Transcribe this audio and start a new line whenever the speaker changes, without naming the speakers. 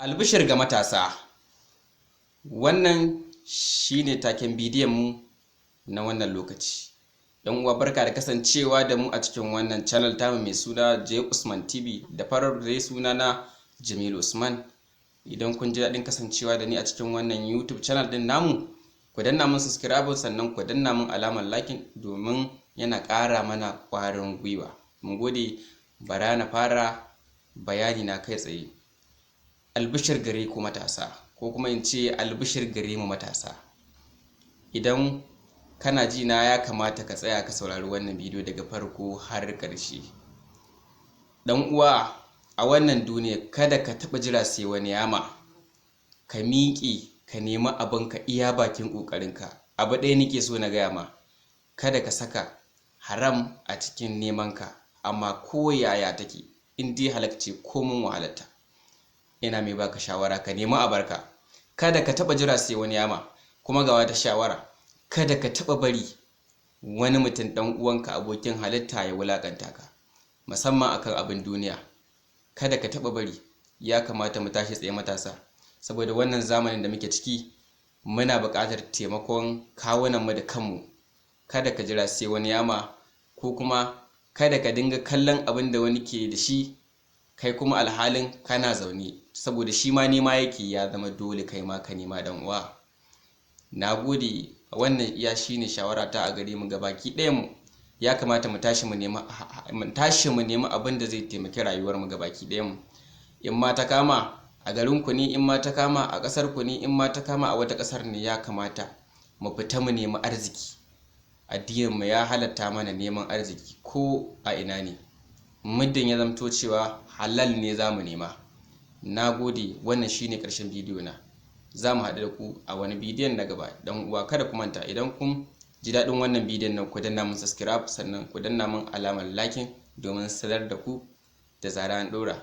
Albishir ga matasa, wannan shine taken bidiyon mu na wannan lokaci. Yan uwa, barka da kasancewa da mu a cikin wannan channel tamu mai suna J Usman TV, da farar dai suna na Jamilu Usman. Idan kun ji daɗin kasancewa da ni a cikin wannan YouTube channel din namu, ku danna mun subscribe sannan ku danna mun alamar like domin yana ƙara mana ƙwarin gwiwa. Mun gode. Bara na fara bayani na kai tsaye. Albishir gare ku matasa, ko kuma in ce albishir gare mu matasa. Idan kana ji na, ya kamata ka tsaya ka saurari wannan bidiyo daga farko har ƙarshe. Dan uwa, a wannan duniya kada ka taɓa jira sai wani yama. Ka miƙe ka nemi abinka iya bakin ƙoƙarinka. Abu ɗaya nake so na gaya ma, kada ka saka haram a cikin nemanka, amma ko yaya take, in dai halacce komin wahalarta. Ina mai baka shawara ka nemi abarka. Kada ka taɓa jira sai wani yama. Kuma ga wata shawara, kada ka taɓa bari wani mutum ɗan uwanka abokin halitta ya wulaƙanta ka, musamman akan abin duniya. Kada ka taɓa bari. Ya kamata mu tashi tsaye matasa, saboda wannan zamanin da muke ciki muna buƙatar taimakon kawunanmu da kanmu. Kada ka jira sai wani yama, ko kuma kada ka dinga kallon abin da wani ke da shi kai kuma alhalin kana zaune, saboda shi ma nema yake, ya zama dole kai ma ka nema dan uwa. Nagode. Wannan iya shine shawara ta a gare mu gabaki ɗayan mu. Ya kamata mu tashi mu nemi abin da zai taimaki rayuwar mu gabaki ɗayan mu. In ma ta kama a garin ku ne, in ma ta kama a ƙasar ku ne, in ma ta kama a wata ƙasar ne, ya kamata mu fita mu nemi arziki. Addinin mu ya halatta mana neman arziki ko a ina ne, muddin ya zamto cewa halal ne za mu nema. Nagode. Wannan shine ƙarshen bidiyo na. Za mu haɗu da ku a wani bidiyon na gaba. Dan uwa, kada ku manta, idan kun ji daɗin wannan bidiyon nan, ku danna mun subscribe sannan ku danna mun alamar like domin sanar da ku da zarar an ɗora.